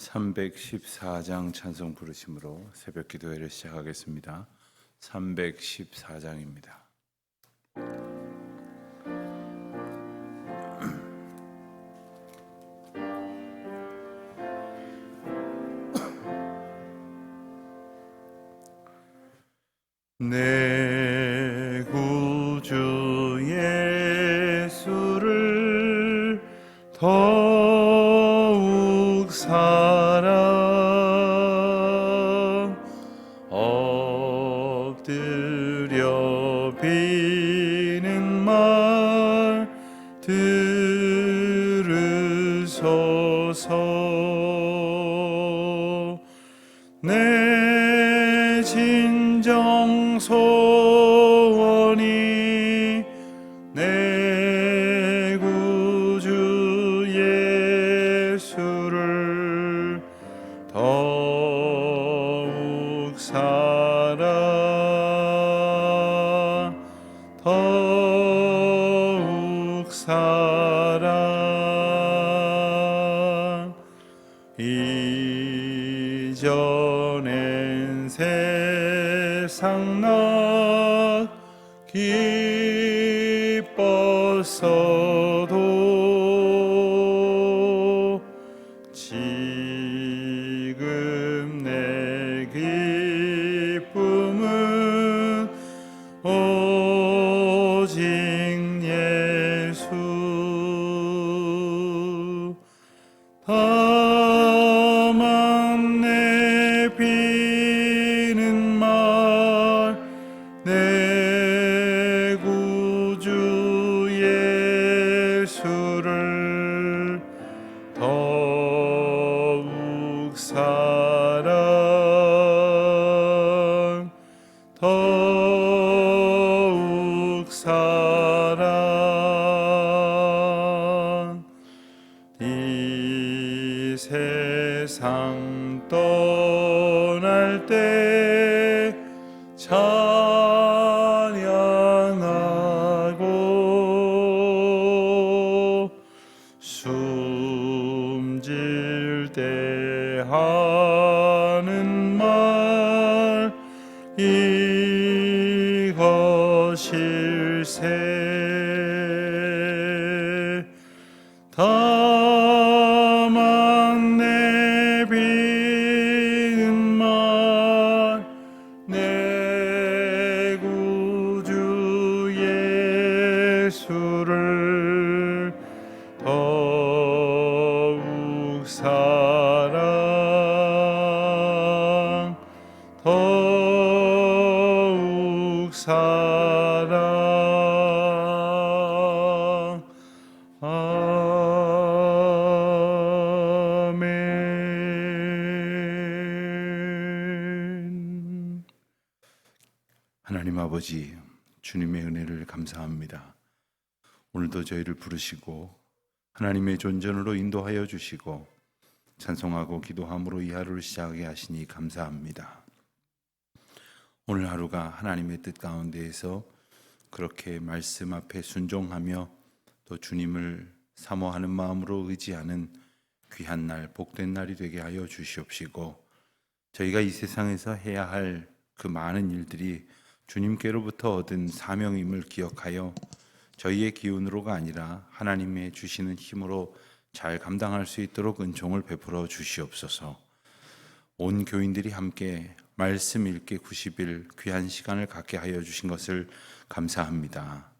314장 찬송 부르심으로 새벽 기도회를 시작하겠습니다. 314장입니다. 내 구주 예수를 더욱 사랑 엎드려 비는 말 들으소서. 내 진정 소원이 내 구주 예수를 더욱 사랑 더욱 사랑 이전엔 세상 나 기뻤어도 지금 내 기쁨은 오직 예수. 다만 내 비는 말 내 구주 예수를 더욱 사랑 더욱 사랑 이 세상 떠날 때 찬양하고 숨질 때 하는 말 이것일세. 다만 내 비는 말 내 구주 예수를 더욱 사랑 더욱 사랑 아멘. 하나님 아버지, 주님의 은혜를 감사합니다. 오늘도 저희를 부르시고 하나님의 존전으로 인도하여 주시고 찬송하고 기도함으로 이 하루를 시작하게 하시니 감사합니다. 오늘 하루가 하나님의 뜻 가운데에서 그렇게 말씀 앞에 순종하며 또 주님을 사모하는 마음으로 의지하는 귀한 날, 복된 날이 되게 하여 주시옵시고 저희가 이 세상에서 해야 할 그 많은 일들이 주님께로부터 얻은 사명임을 기억하여 저희의 기운으로가 아니라 하나님의 주시는 힘으로 잘 감당할 수 있도록 은총을 베풀어 주시옵소서. 온 교인들이 함께 말씀 읽기 90일 귀한 시간을 갖게 하여 주신 것을 감사합니다.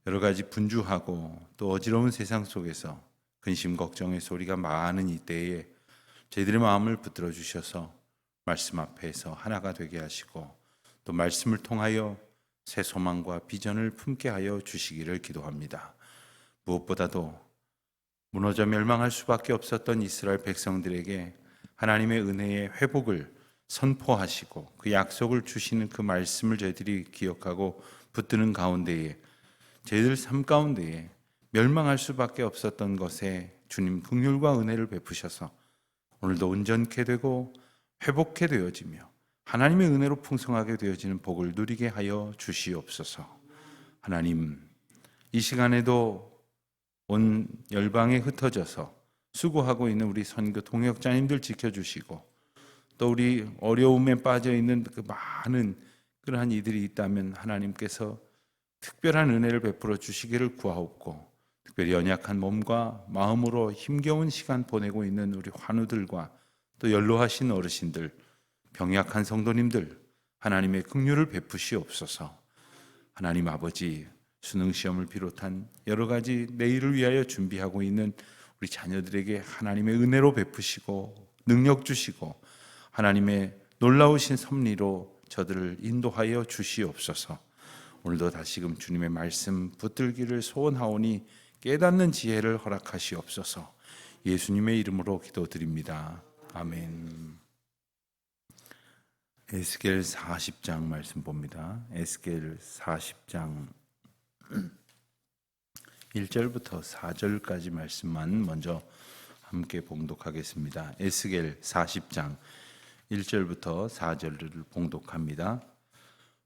여러 가지 분주하고 또 어지러운 세상 속에서 근심 걱정의 소리가 많은 이때에 저희들의 마음을 붙들어 주셔서 말씀 앞에서 하나가 되게 하시고 또 말씀을 통하여 새 소망과 비전을 품게 하여 주시기를 기도합니다. 무엇보다도 무너져 멸망할 수밖에 없었던 이스라엘 백성들에게 하나님의 은혜의 회복을 선포하시고 그 약속을 주시는 그 말씀을 저희들이 기억하고 붙드는 가운데에 저희들 삶 가운데에 멸망할 수밖에 없었던 것에 주님 긍휼과 은혜를 베푸셔서 오늘도 온전케 되고 회복케 되어지며 하나님의 은혜로 풍성하게 되어지는 복을 누리게 하여 주시옵소서. 하나님, 이 시간에도 온 열방에 흩어져서 수고하고 있는 우리 선교 동역자님들 지켜주시고, 또 우리 어려움에 빠져 있는 그 많은 그러한 이들이 있다면 하나님께서 특별한 은혜를 베풀어 주시기를 구하옵고, 특별히 연약한 몸과 마음으로 힘겨운 시간 보내고 있는 우리 환우들과 또 연로하신 어르신들, 병약한 성도님들, 하나님의 긍휼을 베푸시옵소서. 하나님 아버지, 수능 시험을 비롯한 여러 가지 내일을 위하여 준비하고 있는 우리 자녀들에게 하나님의 은혜로 베푸시고 능력 주시고 하나님의 놀라우신 섭리로 저들을 인도하여 주시옵소서. 오늘도 다시금 주님의 말씀 붙들기를 소원하오니 깨닫는 지혜를 허락하시옵소서. 예수님의 이름으로 기도드립니다. 아멘. 에스겔 40장 말씀 봅니다. 에스겔 40장 1절부터 4절까지 말씀만 먼저 함께 봉독하겠습니다. 에스겔 40장 1절부터 4절을 봉독합니다.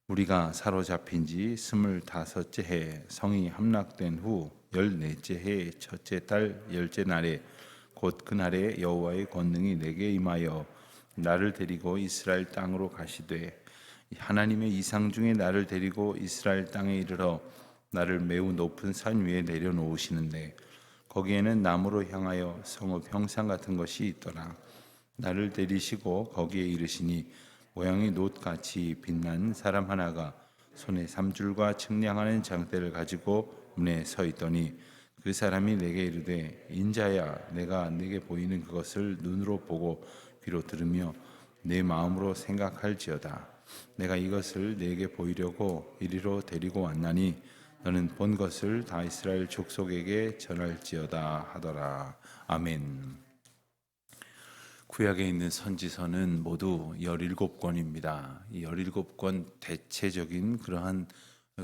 우리가 사로잡힌 지 25째 해 성이 함락된 후 14째 해 첫째 달 10째 날에 곧 그날에 여호와의 권능이 내게 임하여 나를 데리고 이스라엘 땅으로 가시되 하나님의 이상 중에 나를 데리고 이스라엘 땅에 이르러 나를 매우 높은 산 위에 내려놓으시는데 거기에는 나무로 향하여 성읍 형상 같은 것이 있더라. 나를 데리시고 거기에 이르시니 모양이 놋같이 빛난 사람 하나가 손에 삼줄과 측량하는 장대를 가지고 문에 서 있더니 그 사람이 내게 이르되 인자야 내가 네게 보이는 그것을 눈으로 보고 귀로 들으며 내 마음으로 생각할지어다. 내가 이것을 네게 보이려고 이리로 데리고 왔나니 너는 본 것을 다 이스라엘 족속에게 전할지어다 하더라. 아멘. 구약에 있는 선지서는 모두 17권입니다. 이 17권 대체적인 그러한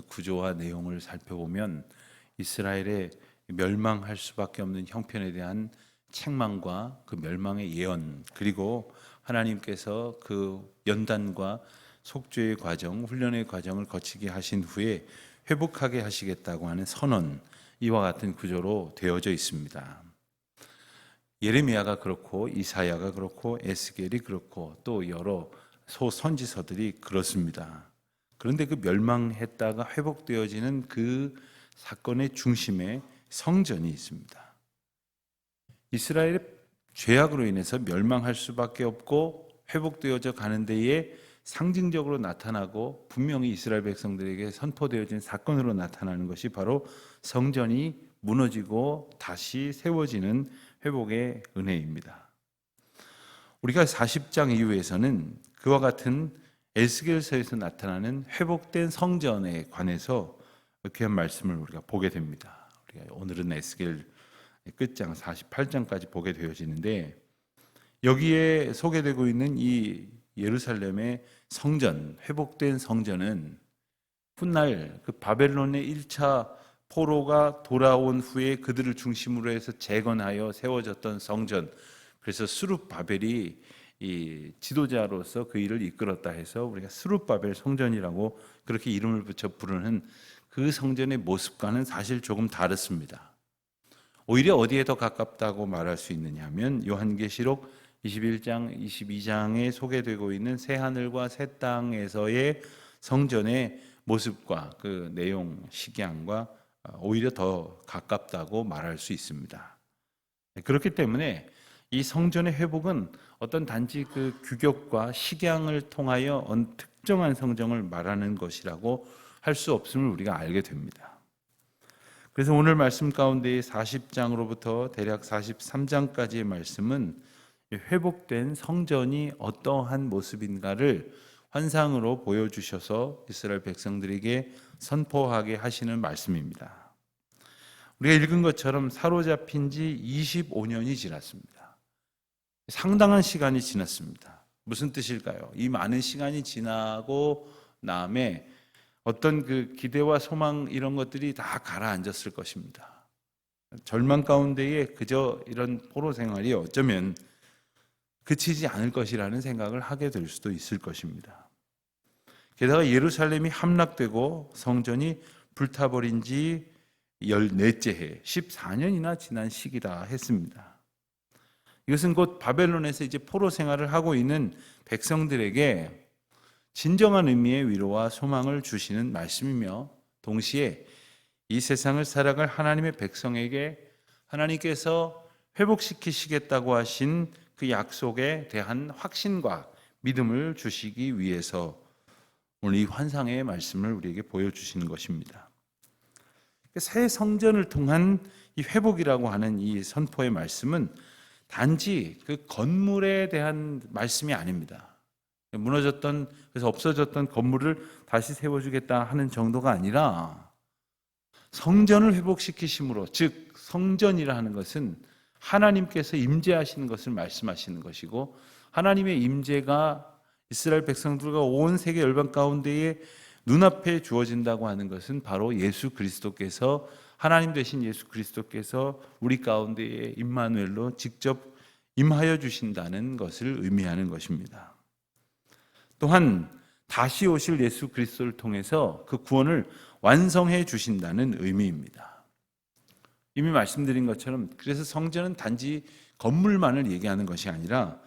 구조와 내용을 살펴보면 이스라엘의 멸망할 수밖에 없는 형편에 대한 책망과 그 멸망의 예언, 그리고 하나님께서 그 연단과 속죄의 과정, 훈련의 과정을 거치게 하신 후에 회복하게 하시겠다고 하는 선언, 이와 같은 구조로 되어져 있습니다. 예레미야가 그렇고 이사야가 그렇고 에스겔이 그렇고 또 여러 소선지서들이 그렇습니다. 그런데 그 멸망했다가 회복되어지는 그 사건의 중심에 성전이 있습니다. 이스라엘의 죄악으로 인해서 멸망할 수밖에 없고 회복되어져 가는 데에 상징적으로 나타나고 분명히 이스라엘 백성들에게 선포되어진 사건으로 나타나는 것이 바로 성전이 무너지고 다시 세워지는 회복의 은혜입니다. 우리가 40장 이후에서는 그와 같은 에스겔서에서 나타나는 회복된 성전에 관해서 귀한 말씀을 우리가 보게 됩니다. 우리가 오늘은 에스겔 끝장 48장까지 보게 되어지는데 여기에 소개되고 있는 이 예루살렘의 성전, 회복된 성전은 훗날 그 바벨론의 1차 포로가 돌아온 후에 그들을 중심으로 해서 재건하여 세워졌던 성전, 그래서 스룹바벨이 이 지도자로서 그 일을 이끌었다 해서 우리가 스룹바벨 성전이라고 그렇게 이름을 붙여 부르는 그 성전의 모습과는 사실 조금 다릅니다. 오히려 어디에 더 가깝다고 말할 수 있느냐 하면 요한계시록 21장, 22장에 소개되고 있는 새하늘과 새 땅에서의 성전의 모습과 그 내용, 식양과 오히려 더 가깝다고 말할 수 있습니다. 그렇기 때문에 이 성전의 회복은 어떤 단지 그 규격과 식양을 통하여 특정한 성전을 말하는 것이라고 할 수 없음을 우리가 알게 됩니다. 그래서 오늘 말씀 가운데 40장으로부터 대략 43장까지의 말씀은 회복된 성전이 어떠한 모습인가를 환상으로 보여주셔서 이스라엘 백성들에게 선포하게 하시는 말씀입니다. 우리가 읽은 것처럼 사로잡힌 지 25년이 지났습니다. 상당한 시간이 지났습니다. 무슨 뜻일까요? 이 많은 시간이 지나고 남에 어떤 그 기대와 소망 이런 것들이 다 가라앉았을 것입니다. 절망 가운데에 그저 이런 포로 생활이 어쩌면 그치지 않을 것이라는 생각을 하게 될 수도 있을 것입니다. 게다가 예루살렘이 함락되고 성전이 불타버린 지 14째 해, 14년이나 지난 시기다 했습니다. 이것은 곧 바벨론에서 이제 포로 생활을 하고 있는 백성들에게 진정한 의미의 위로와 소망을 주시는 말씀이며, 동시에 이 세상을 살아갈 하나님의 백성에게 하나님께서 회복시키시겠다고 하신 그 약속에 대한 확신과 믿음을 주시기 위해서 오늘 이 환상의 말씀을 우리에게 보여주시는 것입니다. 새 성전을 통한 이 회복이라고 하는 이 선포의 말씀은 단지 그 건물에 대한 말씀이 아닙니다. 무너졌던, 그래서 없어졌던 건물을 다시 세워주겠다 하는 정도가 아니라 성전을 회복시키심으로, 즉 성전이라 하는 것은 하나님께서 임재하시는 것을 말씀하시는 것이고, 하나님의 임재가 이스라엘 백성들과 온 세계 열방 가운데에 눈앞에 주어진다고 하는 것은 바로 예수 그리스도께서, 하나님 되신 예수 그리스도께서 우리 가운데에 임마누엘로 직접 임하여 주신다는 것을 의미하는 것입니다. 또한 다시 오실 예수 그리스도를 통해서 그 구원을 완성해 주신다는 의미입니다. 이미 말씀드린 것처럼 그래서 성전은 단지 건물만을 얘기하는 것이 아니라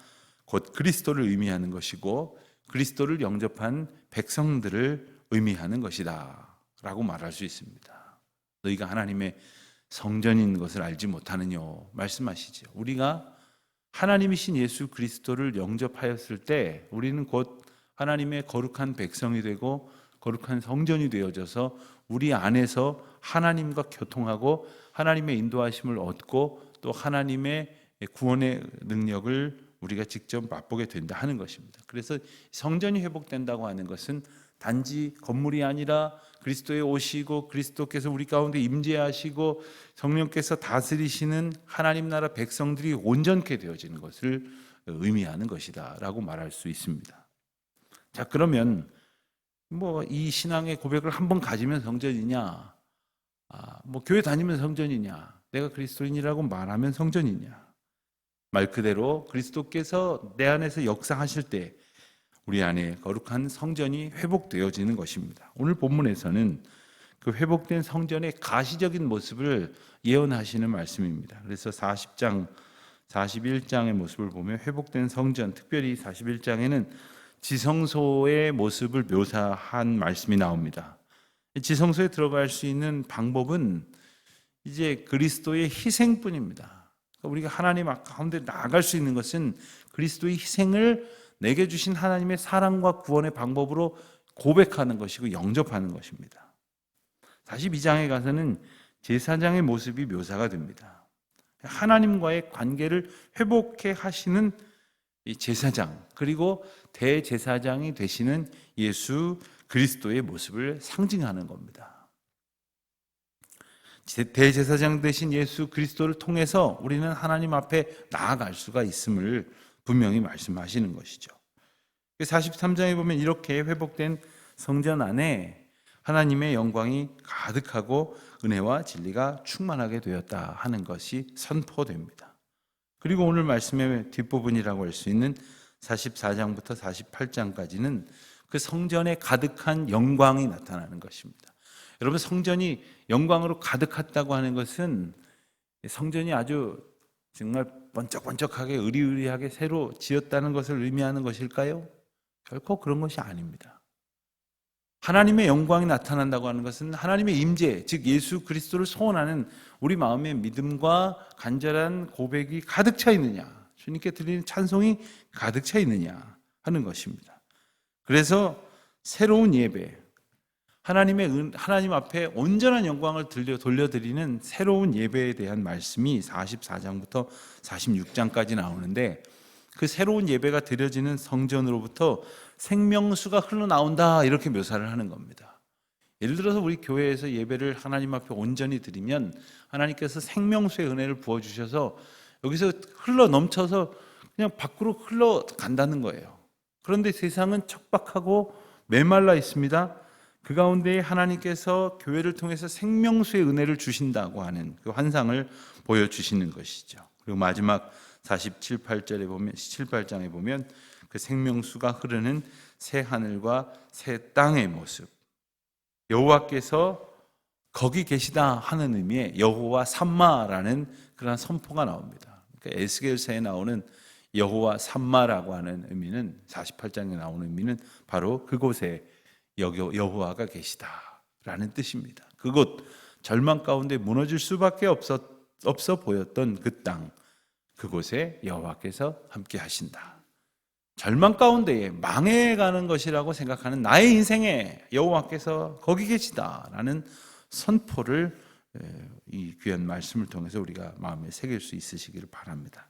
곧 그리스도를 의미하는 것이고, 그리스도를 영접한 백성들을 의미하는 것이다 라고 말할 수 있습니다. 너희가 하나님의 성전인 것을 알지 못하느뇨 말씀하시죠. 우리가 하나님이신 예수 그리스도를 영접하였을 때 우리는 곧 하나님의 거룩한 백성이 되고 거룩한 성전이 되어져서 우리 안에서 하나님과 교통하고 하나님의 인도하심을 얻고 또 하나님의 구원의 능력을 우리가 직접 맛보게 된다 하는 것입니다. 그래서 성전이 회복된다고 하는 것은 단지 건물이 아니라 그리스도에 오시고 그리스도께서 우리 가운데 임재하시고 성령께서 다스리시는 하나님 나라 백성들이 온전케 되어지는 것을 의미하는 것이다 라고 말할 수 있습니다. 자, 그러면 이 신앙의 고백을 한번 가지면 성전이냐, 교회 다니면 성전이냐, 내가 그리스도인이라고 말하면 성전이냐. 말 그대로 그리스도께서 내 안에서 역사하실 때 우리 안에 거룩한 성전이 회복되어지는 것입니다. 오늘 본문에서는 그 회복된 성전의 가시적인 모습을 예언하시는 말씀입니다. 그래서 40장, 41장의 모습을 보면 회복된 성전, 특별히 41장에는 지성소의 모습을 묘사한 말씀이 나옵니다. 지성소에 들어갈 수 있는 방법은 이제 그리스도의 희생뿐입니다. 우리가 하나님 가운데 나아갈 수 있는 것은 그리스도의 희생을 내게 주신 하나님의 사랑과 구원의 방법으로 고백하는 것이고 영접하는 것입니다. 42장에 가서는 제사장의 모습이 묘사가 됩니다. 하나님과의 관계를 회복해 하시는 이 제사장, 그리고 대제사장이 되시는 예수 그리스도의 모습을 상징하는 겁니다. 대제사장 되신 예수 그리스도를 통해서 우리는 하나님 앞에 나아갈 수가 있음을 분명히 말씀하시는 것이죠. 43장에 보면 이렇게 회복된 성전 안에 하나님의 영광이 가득하고 은혜와 진리가 충만하게 되었다 하는 것이 선포됩니다. 그리고 오늘 말씀의 뒷부분이라고 할 수 있는 44장부터 48장까지는 그 성전에 가득한 영광이 나타나는 것입니다. 여러분, 성전이 영광으로 가득했다고 하는 것은 성전이 아주 정말 번쩍번쩍하게 의리의리하게 새로 지었다는 것을 의미하는 것일까요? 결코 그런 것이 아닙니다. 하나님의 영광이 나타난다고 하는 것은 하나님의 임재, 즉 예수 그리스도를 소원하는 우리 마음의 믿음과 간절한 고백이 가득 차 있느냐, 주님께 드리는 찬송이 가득 차 있느냐 하는 것입니다. 그래서 새로운 예배, 하나님 앞에 온전한 영광을 돌려드리는 새로운 예배에 대한 말씀이 44장부터 46장까지 나오는데, 그 새로운 예배가 드려지는 성전으로부터 생명수가 흘러나온다 이렇게 묘사를 하는 겁니다. 예를 들어서 우리 교회에서 예배를 하나님 앞에 온전히 드리면 하나님께서 생명수의 은혜를 부어주셔서 여기서 흘러 넘쳐서 그냥 밖으로 흘러간다는 거예요. 그런데 세상은 척박하고 메말라 있습니다. 그 가운데 하나님께서 교회를 통해서 생명수의 은혜를 주신다고 하는 그 환상을 보여주시는 것이죠. 그리고 마지막 47, 8절에 보면, 17장에 보면 그 생명수가 흐르는 새 하늘과 새 땅의 모습, 여호와께서 거기 계시다 하는 의미의 여호와 삼마라는 그런 선포가 나옵니다. 에스겔서에 나오는 여호와 삼마라고 하는 의미는 48장에 나오는 의미는 바로 그곳에 여호와가 계시다라는 뜻입니다. 그곳 절망 가운데 무너질 수밖에 없어 보였던 그 땅, 그곳에 여호와께서 함께 하신다. 절망 가운데에 망해가는 것이라고 생각하는 나의 인생에 여호와께서 거기 계시다라는 선포를 이 귀한 말씀을 통해서 우리가 마음에 새길 수 있으시기를 바랍니다.